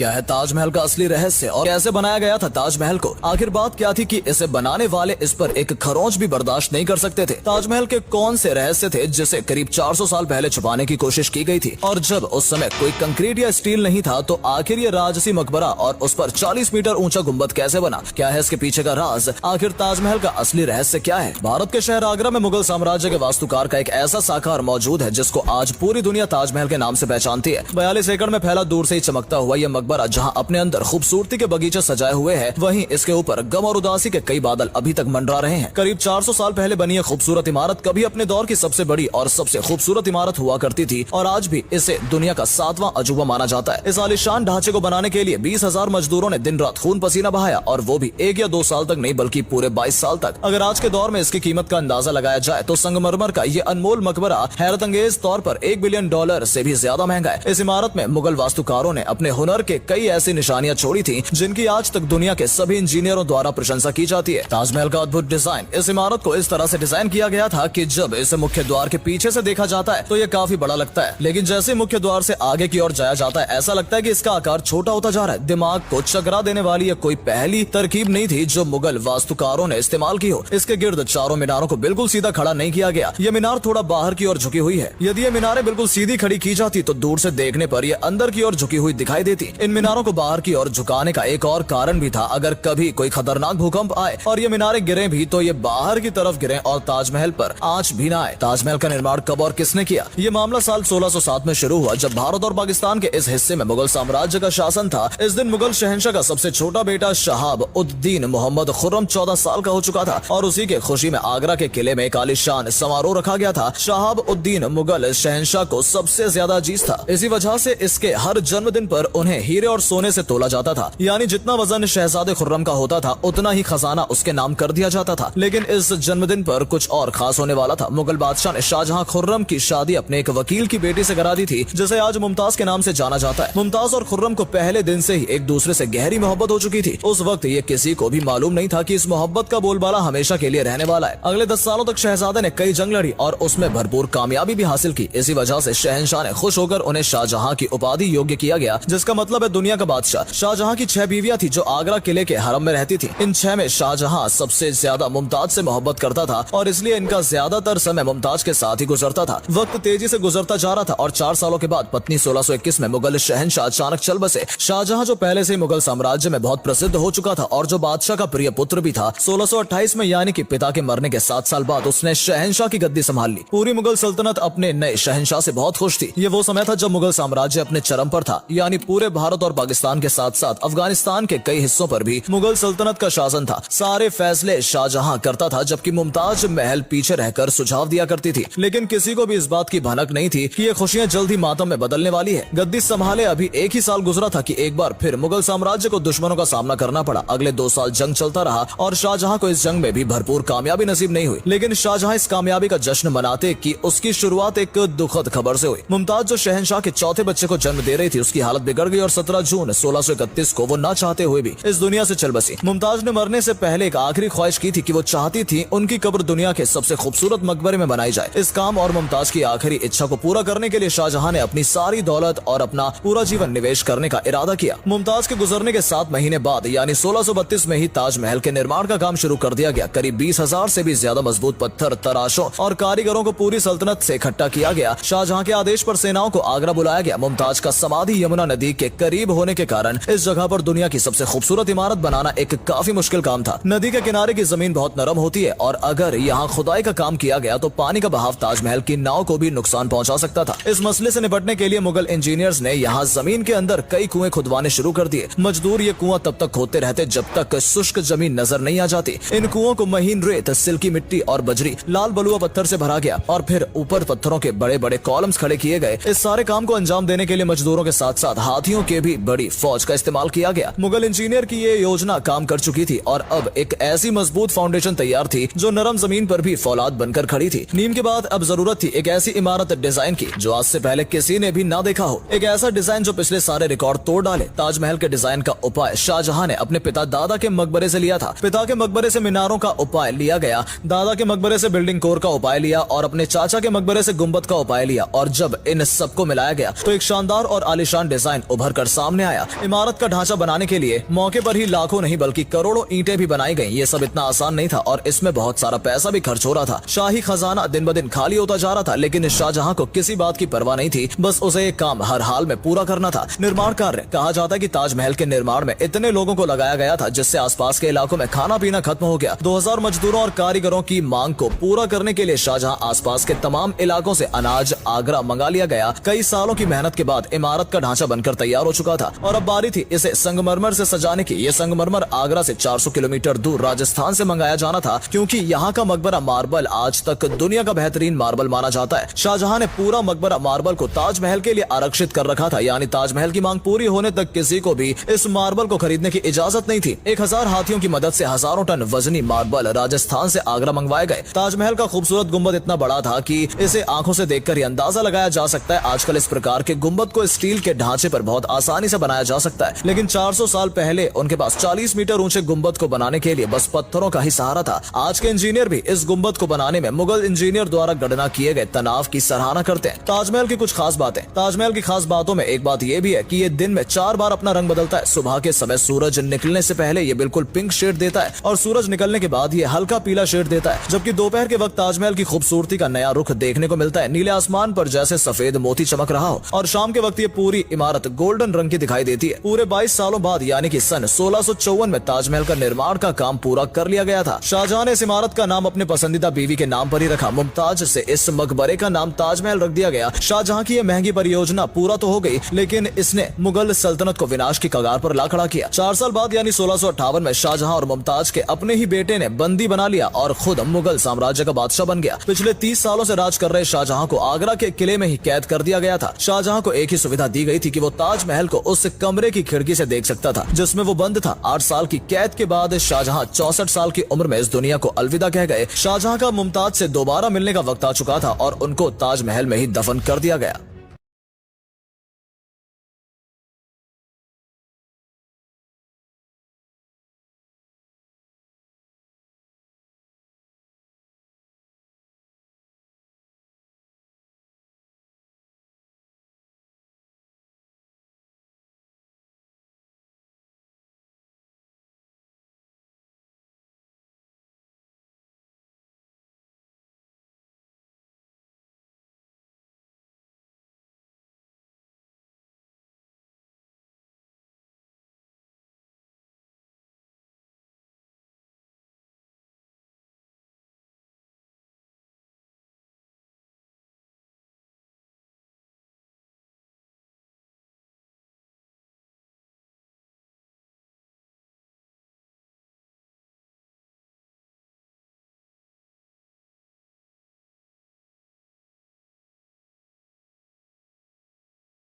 क्या है ताजमहल का असली रहस्य और कैसे बनाया गया था ताजमहल को? आखिर बात क्या थी कि इसे बनाने वाले इस पर एक खरोंच भी बर्दाश्त नहीं कर सकते थे? ताजमहल के कौन से रहस्य थे जिसे करीब 400 साल पहले छुपाने की कोशिश की गई थी? और जब उस समय कोई कंक्रीट या स्टील नहीं था तो आखिर ये राजसी मकबरा और उस पर 40 मीटर ऊंचा गुम्बद कैसे बना? क्या है इसके पीछे का राज? आखिर ताजमहल का असली रहस्य क्या है? भारत के शहर आगरा में मुगल साम्राज्य के वास्तुकार का एक ऐसा साकार मौजूद है जिसको आज पूरी दुनिया ताजमहल के नाम से पहचानती है। 42 एकड़ में फैला दूर से ही चमकता हुआ यह मकबरा जहां अपने अंदर खूबसूरती के बगीचे सजाए हुए हैं, वहीं इसके ऊपर गम और उदासी के कई बादल अभी तक मंडरा रहे हैं। करीब 400 साल पहले बनी यह खूबसूरत इमारत कभी अपने दौर की सबसे बड़ी और सबसे खूबसूरत इमारत हुआ करती थी और आज भी इसे दुनिया का 7वां अजूबा माना जाता है। इस आलीशान ढांचे को बनाने के लिए 20,000 मजदूरों ने दिन रात खून पसीना बहाया और वो भी 1 या 2 साल तक नहीं बल्कि पूरे 22 साल तक। अगर आज के दौर में इसकी कीमत का अंदाजा लगाया जाए तो संगमरमर का ये अनमोल मकबरा हैरत अंगेज तौर पर $1 बिलियन से भी ज्यादा महंगा है। इस इमारत में मुगल वास्तुकारों ने अपने हुनर के कई ऐसी निशानियां छोड़ी थी जिनकी आज तक दुनिया के सभी इंजीनियरों द्वारा प्रशंसा की जाती है। ताजमहल का अद्भुत डिजाइन। इस इमारत को इस तरह से डिजाइन किया गया था कि जब इसे मुख्य द्वार के पीछे से देखा जाता है तो ये काफी बड़ा लगता है, लेकिन जैसे मुख्य द्वार से आगे की ओर जाया जाता है ऐसा लगता है कि इसका आकार छोटा होता जा रहा है। दिमाग को चकरा देने वाली यह कोई पहली तरकीब नहीं थी जो मुगल वास्तुकारों ने इस्तेमाल की हो। इसके गिर्द चारों मीनारों को बिल्कुल सीधा खड़ा नहीं किया गया। यह मीनार थोड़ा बाहर की ओर झुकी हुई है। यदि ये मीनारें बिल्कुल सीधी खड़ी की जाती तो दूर से देखने पर यह अंदर की ओर झुकी हुई दिखाई देती। इन मीनारों को बाहर की ओर झुकाने का एक और कारण भी था, अगर कभी कोई खतरनाक भूकंप आए और ये मीनारें गिरे भी तो ये बाहर की तरफ गिरे और ताजमहल पर आंच भी ना आए। ताजमहल का निर्माण कब और किसने किया? ये मामला साल 1607 में शुरू हुआ जब भारत और पाकिस्तान के इस हिस्से में मुगल साम्राज्य का शासन था। इस दिन मुगल शहंशाह का सबसे छोटा बेटा शहाब उद्दीन मोहम्मद खुर्रम 14 साल का हो चुका था और उसी के खुशी में आगरा के किले में एक आलीशान समारोह रखा गया था। शहाब उद्दीन मुगल शहंशाह को सबसे ज्यादा अजीज था। इसी वजह से इसके हर जन्मदिन पर उन्हें हीरे और सोने से तोला जाता था, यानी जितना वजन शहजादे खुर्रम का होता था उतना ही खजाना उसके नाम कर दिया जाता था। लेकिन इस जन्मदिन पर कुछ और खास होने वाला था। मुगल बादशाह ने शाहजहां खुर्रम की शादी अपने एक वकील की बेटी से करा दी थी जिसे आज मुमताज के नाम से जाना जाता है। मुमताज और खुर्रम को पहले दिन से ही एक दूसरे से गहरी मोहब्बत हो चुकी थी। उस वक्त ये किसी को भी मालूम नहीं था कि इस मोहब्बत का बोलबाला हमेशा के लिए रहने वाला है। अगले 10 सालों तक शहजादे ने कई जंग लड़ी और उसमें भरपूर कामयाबी भी हासिल की। इसी वजह से शहंशाह ने खुश होकर उन्हें शाहजहां की उपाधि योग्य किया गया, जिसका मतलब है दुनिया का बादशाह। शाहजहां की 6 बीवियां थी जो आगरा किले के हरम में रहती थी। इन 6 में शाहजहां सबसे ज्यादा मुमताज से मोहब्बत करता था और इसलिए इनका ज्यादातर समय मुमताज के साथ ही गुजरता था। वक्त तेजी से गुजरता जा रहा था और 4 सालों के बाद पत्नी 1621 में मुगल शहंशाह अचानक चल बसे। शाहजहां जो पहले से मुगल साम्राज्य में बहुत प्रसिद्ध हो चुका था और जो बादशाह का प्रिय पुत्र भी था, 1628 में यानी कि पिता के मरने के 7 साल बाद उसने शहंशाह की गद्दी संभाल ली। पूरी मुगल सल्तनत अपने नए शहंशाह से बहुत खुश थी। ये वो समय था जब मुगल साम्राज्य अपने चरम पर था, यानी पूरे भारत और पाकिस्तान के साथ साथ अफगानिस्तान के कई हिस्सों पर भी मुगल सल्तनत का शासन था। सारे फैसले शाहजहां करता था जबकि मुमताज महल पीछे रहकर सुझाव दिया करती थी। लेकिन किसी को भी इस बात की भनक नहीं थी कि ये खुशियां जल्द ही मातम में बदलने वाली है। गद्दी संभाले अभी 1 ही साल गुजरा था कि एक बार फिर मुगल साम्राज्य को दुश्मनों का सामना करना पड़ा। अगले 2 साल जंग चलता रहा और शाहजहां को इस जंग में भी भरपूर कामयाबी नसीब नहीं हुई। लेकिन शाहजहां इस कामयाबी का जश्न मनाते कि उसकी शुरुआत एक दुखद खबर से हुई। मुमताज जो शहंशाह के चौथे बच्चे को जन्म दे रही थी, उसकी हालत बिगड़ गई और 17 जून 1631 को वो ना चाहते हुए भी इस दुनिया से चल बसी। मुमताज ने मरने से पहले एक आखिरी ख्वाहिश की थी कि वो चाहती थी उनकी कब्र दुनिया के सबसे खूबसूरत मकबरे में बनाई जाए। इस काम और मुमताज की आखिरी इच्छा को पूरा करने के लिए शाहजहां ने अपनी सारी दौलत और अपना पूरा जीवन निवेश करने का इरादा किया। मुमताज के गुजरने के 7 महीने बाद यानी 1632 में ही ताजमहल के निर्माण का काम शुरू कर दिया गया। करीब 20,000 से भी ज्यादा मजबूत पत्थर, तराशों और कारीगरों को पूरी सल्तनत से इकट्ठा किया गया। शाहजहां के आदेश पर सेनाओं को आगरा बुलाया गया। मुमताज का समाधि यमुना नदी के करीब होने के कारण इस जगह पर दुनिया की सबसे खूबसूरत इमारत बनाना एक काफी मुश्किल काम था। नदी के किनारे की जमीन बहुत नरम होती है और अगर यहाँ खुदाई का काम किया गया तो पानी का बहाव ताजमहल की नाव को भी नुकसान पहुंचा सकता था। इस मसले से निपटने के लिए मुगल इंजीनियर्स ने यहाँ जमीन के अंदर कई कुएं खुदवाने शुरू कर दिए। मजदूर ये कुआं तब तक खोदते रहते जब तक शुष्क जमीन नजर नहीं आ जाती। इन कुओं को महीन रेत, सिल्की मिट्टी और बजरी, लाल बलुआ पत्थर से भरा गया और फिर ऊपर पत्थरों के बड़े बड़े कॉलम्स खड़े किए गए। इस सारे काम को अंजाम देने के लिए मजदूरों के साथ साथ हाथियों के भी बड़ी फौज का इस्तेमाल किया गया। मुगल इंजीनियर की ये योजना काम कर चुकी थी और अब एक ऐसी मजबूत फाउंडेशन तैयार थी जो नरम जमीन पर भी फौलाद बनकर खड़ी थी। नींव के बाद अब जरूरत थी एक ऐसी इमारत डिजाइन की जो आज से पहले किसी ने भी ना देखा हो। एक ऐसा डिजाइन जो पिछले सारे रिकॉर्ड तोड़ डाले। ताजमहल के डिजाइन का उपाय शाहजहां ने अपने पिता दादा के मकबरे से लिया था। पिता के मकबरे से मीनारों का उपाय लिया गया, दादा के मकबरे से बिल्डिंग कोर का उपाय लिया और अपने चाचा के मकबरे से गुंबद का उपाय लिया। और जब इन सबको मिलाया गया तो एक शानदार और आलीशान डिजाइन उभर कर सामने आया। इमारत का ढांचा बनाने के लिए मौके पर ही लाखों नहीं बल्कि करोड़ों ईंटें भी बनाई गईं। ये सब इतना आसान नहीं था और इसमें बहुत सारा पैसा भी खर्च हो रहा था। शाही खजाना दिन ब दिन खाली होता जा रहा था, लेकिन शाहजहां को किसी बात की परवाह नहीं थी। बस उसे एक काम हर हाल में पूरा करना था, निर्माण कार्य। कहा जाता है कि ताजमहल के निर्माण में इतने लोगों को लगाया गया था जिससे आसपास के इलाकों में खाना पीना खत्म हो गया। 2000 मजदूरों और कारीगरों की मांग को पूरा करने के लिए शाहजहां आसपास के तमाम इलाकों से अनाज आगरा मंगा लिया गया। कई सालों की मेहनत के बाद इमारत का ढांचा बनकर तैयार हो चुका था और अब बारी थी इसे संगमरमर से सजाने की। ये संगमरमर आगरा से 400 किलोमीटर दूर राजस्थान से मंगाया जाना था, क्योंकि यहाँ का मकबरा मार्बल आज तक दुनिया का बेहतरीन मार्बल माना जाता है। शाहजहां ने पूरा मकबरा मार्बल को ताजमहल के लिए आरक्षित कर रखा था, यानी ताजमहल की मांग पूरी होने तक किसी को भी इस मार्बल को खरीदने की इजाजत नहीं थी। 1000 हाथियों की मदद से हजारों टन वजनी मार्बल राजस्थान से आगरा मंगवाए गए। ताजमहल का खूबसूरत गुंबद इतना बड़ा था कि इसे आंखों से देखकर ही अंदाजा लगाया जा सकता है। आजकल इस प्रकार के गुंबद को स्टील के ढांचे पर बहुत आसानी से बनाया जा सकता है, लेकिन 400 साल पहले उनके पास 40 मीटर ऊंचे गुंबद को बनाने के लिए बस पत्थरों का ही सहारा था। आज के इंजीनियर भी इस गुंबद को बनाने में मुगल इंजीनियर द्वारा गणना किए गए तनाव की सराहना करते हैं। ताजमहल की कुछ खास बातें। ताजमहल की खास बातों में एक बात यह भी है कि ये दिन में 4 बार अपना रंग बदलता है। सुबह के समय सूरज निकलने से पहले ये बिल्कुल पिंक शेड देता है और सूरज निकलने के बाद ये हल्का पीला शेड देता है, जबकि दोपहर के वक्त ताजमहल की खूबसूरती का नया रुख देखने को मिलता है। नीले आसमान पर जैसे सफेद मोती चमक रहा हो और शाम के वक्त ये पूरी इमारत गोल्डन रंग की दिखाई देती है। पूरे 22 सालों बाद यानी कि सन 1654 में ताजमहल का निर्माण का काम पूरा कर लिया गया था। शाहजहां ने इस इमारत का नाम अपने पसंदीदा बीवी के नाम पर ही रखा। मुमताज से इस मकबरे का नाम ताजमहल रख दिया गया। शाहजहां की यह महंगी परियोजना पूरा तो हो गई, लेकिन इसने मुगल सल्तनत को विनाश की कगार पर ला खड़ा किया। 4 साल बाद यानी 1658 में शाहजहां और मुमताज के अपने ही बेटे ने बंदी बना लिया और खुद मुगल साम्राज्य का बादशाह बन गया। पिछले 30 सालों से राज कर रहे शाहजहां को आगरा के किले में ही कैद कर दिया गया था। शाहजहां को एक ही सुविधा दी गई थी कि वो ताजमहल को उस कमरे की खिड़की से देख सकता था जिसमें वो बंद था। 8 साल की कैद के बाद शाहजहां 64 साल की उम्र में इस दुनिया को अलविदा कह गए। शाहजहां का मुमताज से दोबारा मिलने का वक्त आ चुका था और उनको ताजमहल में ही दफन कर दिया गया।